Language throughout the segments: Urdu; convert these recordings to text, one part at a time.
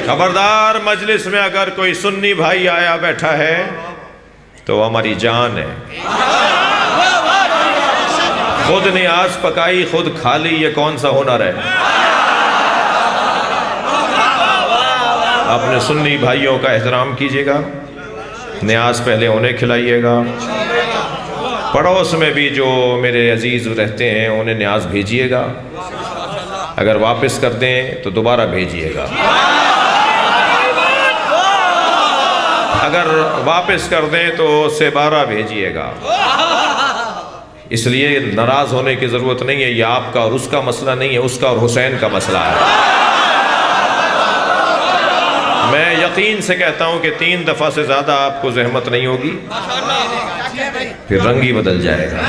خبردار، مجلس میں اگر کوئی سنی بھائی آیا بیٹھا ہے تو وہ ہماری جان ہے. خود نیاز پکائی خود کھا لی، یہ کون سا ہنر ہے؟ اپنے سنی بھائیوں کا احترام کیجیے گا، نیاز پہلے انہیں کھلائیے گا. پڑوس میں بھی جو میرے عزیز رہتے ہیں انہیں نیاز بھیجیے گا، اگر واپس کر دیں تو دوبارہ بھیجیے گا، اگر واپس کر دیں تو اس سے 12 بھیجیے گا. اس لیے ناراض ہونے کی ضرورت نہیں ہے، یہ آپ کا اور اس کا مسئلہ نہیں ہے، اس کا اور حسین کا مسئلہ ہے. میں یقین سے کہتا ہوں کہ 3 دفعہ سے زیادہ آپ کو زحمت نہیں ہوگی، پھر رنگ ہی بدل جائے گا.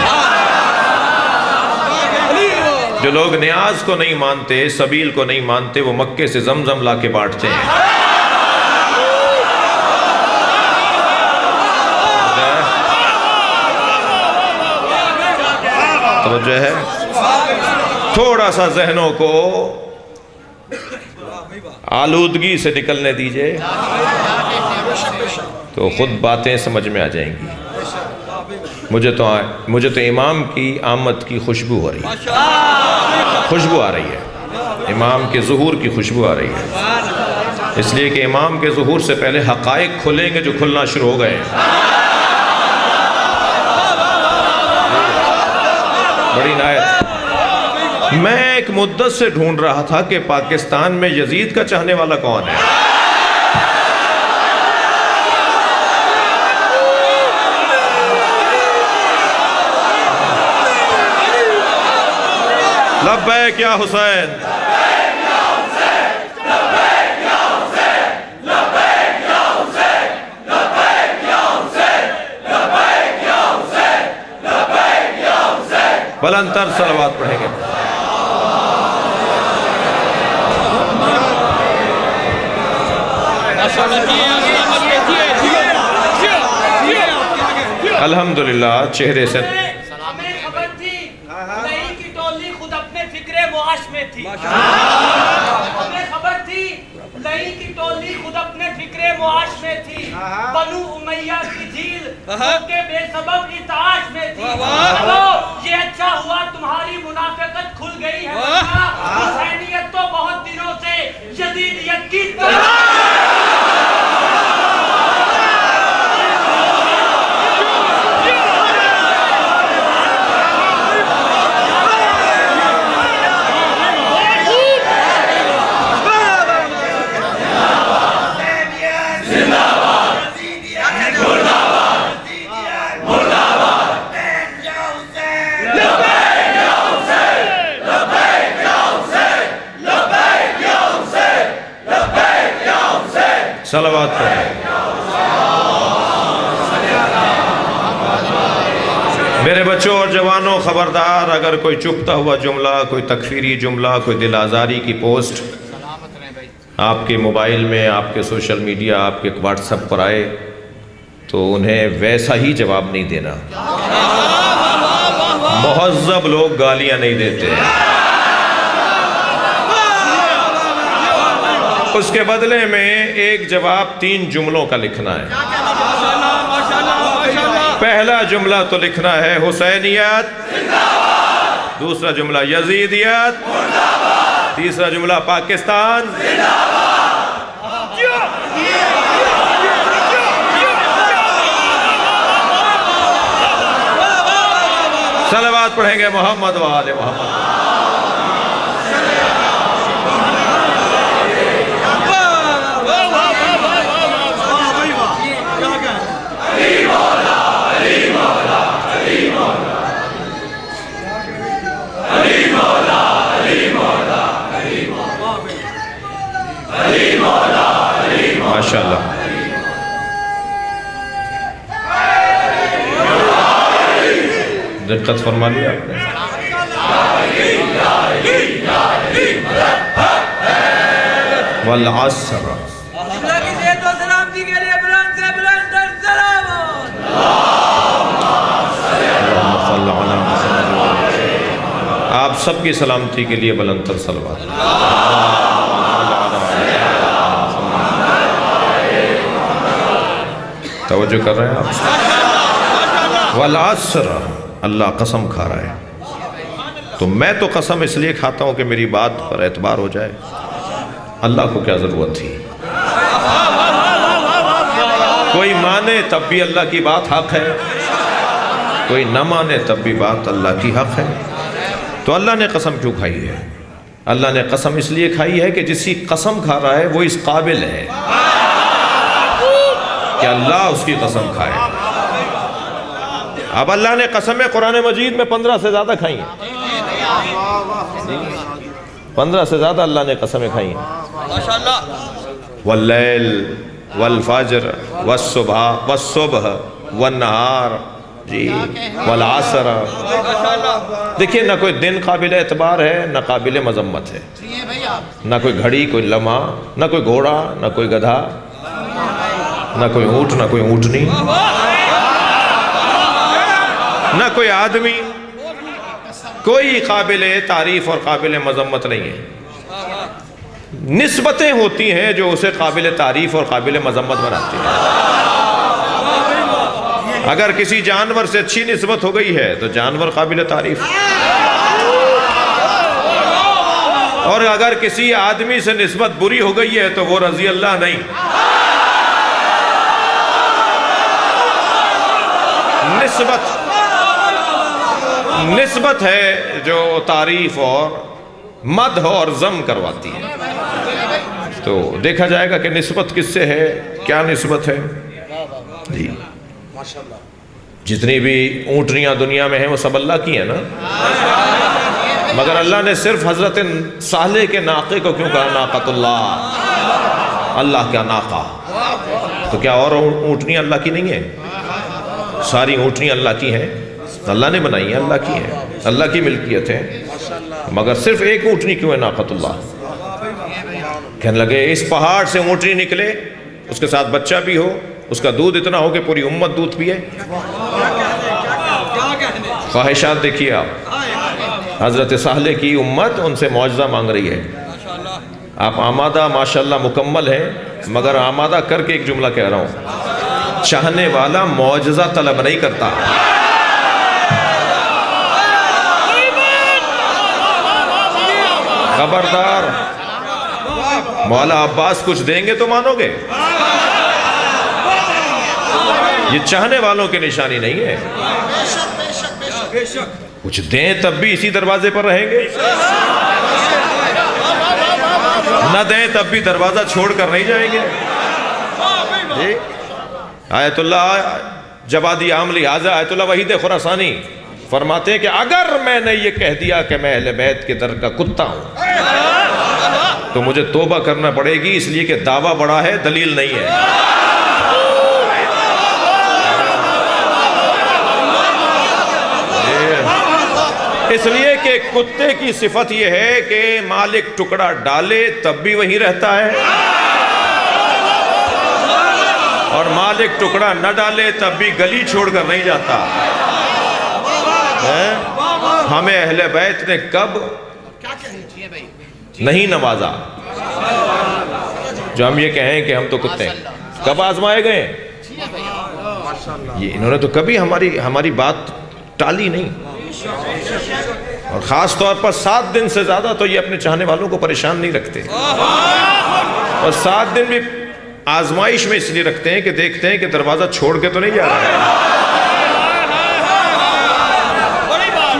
جو لوگ نیاز کو نہیں مانتے، سبیل کو نہیں مانتے، وہ مکے سے زمزم لا کے بانٹتے ہیں. توجہ ہے؟ تھوڑا سا ذہنوں کو آلودگی سے نکلنے دیجئے تو خود باتیں سمجھ میں آ جائیں گی. مجھے تو امام کی آمد کی خوشبو ہو رہی ہے، خوشبو آ رہی ہے، امام کے ظہور کی خوشبو آ رہی ہے. اس لیے کہ امام کے ظہور سے پہلے حقائق کھلیں گے جو کھلنا شروع ہو گئے ہیں. بڑی نایت. میں ایک مدت سے ڈھونڈ رہا تھا کہ پاکستان میں یزید کا چاہنے والا کون ہے. لبیک یا حسین، بلند تر صلوات پڑھیں گے. الحمدللہ چہرے سے ہمیں خبر تھی لئی کی ٹولی خود اپنے فکر معاش میں تھی. ہمیں خبر تھی لئی کی ٹولی خود اپنے فکر معاش میں تھی. بنو امیہ کی جھیل کے بے سبب اتعاش میں تھی. یہ اچھا ہوا تمہاری منافقت کھل گئی ہے، حسینیت تو بہت دنوں سے یزیدیت کی صلوات پڑھیں. میرے بچوں اور جوانوں خبردار، اگر کوئی چپتا ہوا جملہ، کوئی تکفیری جملہ، کوئی دل آزاری کی پوسٹ آپ کے موبائل میں، آپ کے سوشل میڈیا، آپ کے واٹس ایپ پر آئے تو انہیں ویسا ہی جواب نہیں دینا. مہذب لوگ گالیاں نہیں دیتے، اس کے بدلے میں ایک جواب 3 جملوں کا لکھنا ہے. پہلا جملہ تو لکھنا ہے حسینیت، دوسرا جملہ یزیدیت، تیسرا جملہ پاکستان. صلوات پڑھیں گے محمد و آل محمد. ماشاءاللہ. دقت فرما لیا آپ نے. والعصر. آپ سب کی سلامتی کے لیے بلند تر صلوات. توجہ کر رہے ہیں آپ؟ والعصر، اللہ قسم کھا رہا ہے، تو میں تو قسم اس لیے کھاتا ہوں کہ میری بات پر اعتبار ہو جائے، اللہ کو کیا ضرورت تھی؟ کوئی مانے تب بھی اللہ کی بات حق ہے، کوئی نہ مانے تب بھی بات اللہ کی حق ہے۔ تو اللہ نے قسم کیوں کھائی ہے؟ اللہ نے قسم اس لیے کھائی ہے کہ جس کی قسم کھا رہا ہے وہ اس قابل ہے کہ اللہ اس کی قسم کھائے۔ اب اللہ نے قسمیں قرآن مجید میں 15 سے زیادہ کھائی ہیں، 15 سے زیادہ اللہ نے قسمیں کھائی ہیں۔ واللیل والفجر والصبح والنہار، جی، والعصر۔ دیکھیے، نہ کوئی دن قابل اعتبار ہے، نہ قابل مذمت ہے، نہ کوئی گھڑی، کوئی لمحہ، نہ کوئی گھوڑا، نہ کوئی گدھا، نہ کوئی اونٹ، نہ کوئی اونٹنی، نہ کوئی آدمی، کوئی قابل تعریف اور قابل مذمت نہیں ہے۔ نسبتیں ہوتی ہیں جو اسے قابل تعریف اور قابل مذمت بناتی ہیں۔ اگر کسی جانور سے اچھی نسبت ہو گئی ہے تو جانور قابل تعریف، اور اگر کسی آدمی سے نسبت بری ہو گئی ہے تو وہ رضی اللہ نہیں۔ نسبت ہے جو تعریف اور مدح اور ذم کرواتی ہے۔ تو دیکھا جائے گا کہ نسبت کس سے ہے، کیا نسبت ہے؟ جی، جتنی بھی اونٹنیاں دنیا میں ہیں وہ سب اللہ کی ہیں نا، مگر اللہ نے صرف حضرت صالح کے ناقے کو کیوں کہا ناقۃ اللہ، اللہ کا ناقہ؟ تو کیا اور اونٹنیاں اللہ کی نہیں ہیں؟ ساری اونٹنیاں اللہ کی ہیں، اللہ نے بنائی ہیں، اللہ کی ہیں، اللہ کی ملکیت ہے، مگر صرف ایک اونٹنی کیوں ہے ناقۃ اللہ؟ کہنے لگے اس پہاڑ سے اونٹنی نکلے، اس کے ساتھ بچہ بھی ہو، اس کا دودھ اتنا ہو کہ پوری امت دودھ پیے۔ خواہشات دیکھیے آپ، حضرت صالح کی امت ان سے معجزہ مانگ رہی ہے۔ آپ آمادہ ماشاءاللہ مکمل ہیں، مگر آمادہ کر کے ایک جملہ کہہ رہا ہوں، چاہنے والا معجزہ طلب نہیں کرتا۔ خبردار، مولا عباس کچھ دیں گے تو مانو گے، یہ چاہنے والوں کی نشانی نہیں ہے۔ کچھ دیں تب بھی اسی دروازے پر رہیں گے، نہ دیں تب بھی دروازہ چھوڑ کر نہیں جائیں گے۔ جی، آیت اللہ جوادی عاملی حاضر آیت اللہ وحید خراسانی فرماتے ہیں کہ اگر میں نے یہ کہہ دیا کہ میں اہل بیت کے در کا کتا ہوں تو مجھے توبہ کرنا پڑے گی، اس لیے کہ دعویٰ بڑا ہے، دلیل نہیں ہے۔ اس لیے کہ کتے کی صفت یہ ہے کہ مالک ٹکڑا ڈالے تب بھی وہیں رہتا ہے، اور مالک ٹکڑا نہ ڈالے تب بھی گلی چھوڑ کر نہیں جاتا۔ ہمیں اہل بیت نے کب نہیں نوازا جو ہم یہ کہیں کہ ہم تو کتے ہیں؟ کب آزمائے گئے؟ یہ انہوں نے تو کبھی ہماری بات ٹالی نہیں، اور خاص طور پر 7 دن سے زیادہ تو یہ اپنے چاہنے والوں کو پریشان نہیں رکھتے، اور 7 دن بھی آزمائش میں اس لیے رکھتے ہیں کہ دیکھتے ہیں کہ دروازہ چھوڑ کے تو نہیں جا رہا ہے۔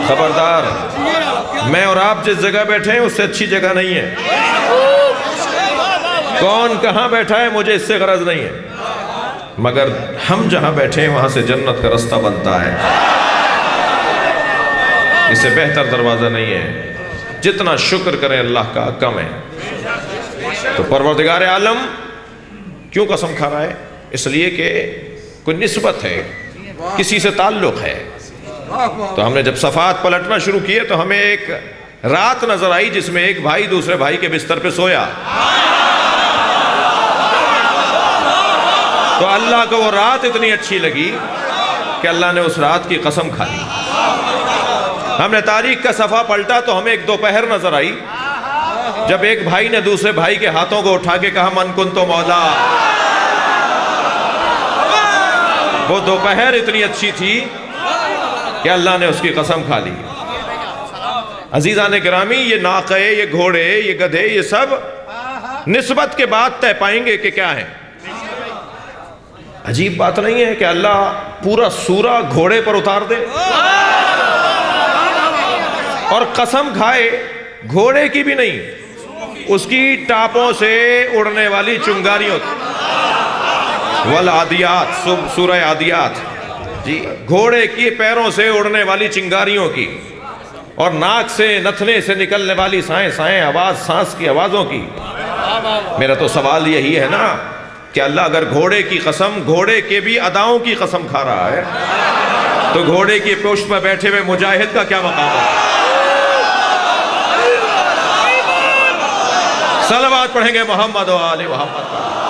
خبردار، میں اور آپ جس جگہ بیٹھے ہیں اس سے اچھی جگہ نہیں ہے، کون کہاں بیٹھا ہے مجھے اس سے غرض نہیں ہے، مگر ہم جہاں بیٹھے ہیں وہاں سے جنت کا رستہ بنتا ہے، اس سے بہتر دروازہ نہیں ہے۔ جتنا شکر کریں اللہ کا کم ہے۔ تو پروردگار عالم کیوں قسم کھا رہا ہے؟ اس لیے کہ کوئی نسبت ہے، کسی سے تعلق ہے۔ تو ہم نے جب صفحات پلٹنا شروع کیے تو ہمیں ایک رات نظر آئی جس میں ایک بھائی دوسرے بھائی کے بستر پہ سویا، تو اللہ کو وہ رات اتنی اچھی لگی کہ اللہ نے اس رات کی قسم کھا لی۔ ہم نے تاریخ کا صفحہ پلٹا تو ہمیں ایک دوپہر نظر آئی جب ایک بھائی نے دوسرے بھائی کے ہاتھوں کو اٹھا کے کہا من کنتو مولا، وہ دوپہر اتنی اچھی تھی کہ اللہ نے اس کی قسم کھا لی۔ عزیزان گرامی، یہ ناقے، یہ گھوڑے، یہ گدھے، یہ سب نسبت کے بعد طے پائیں گے کہ کیا ہے۔ عجیب بات نہیں ہے کہ اللہ پورا سورہ گھوڑے پر اتار دے اور قسم کھائے گھوڑے کی بھی نہیں، اس کی ٹاپوں سے اڑنے والی چنگاریوں کی۔ والعادیات، سورہ عادیات، جی، گھوڑے کی پیروں سے اڑنے والی چنگاریوں کی، اور ناک سے نتھنے سے نکلنے والی سائیں سائیں آواز، سانس کی آوازوں کی۔ میرا تو سوال یہی ہے نا کہ اللہ اگر گھوڑے کی قسم، گھوڑے کے بھی اداؤں کی قسم کھا رہا ہے، تو گھوڑے کی پشت پر بیٹھے ہوئے مجاہد کا کیا مقام ہے؟ صلوات پڑھیں گے محمد و آل محمد۔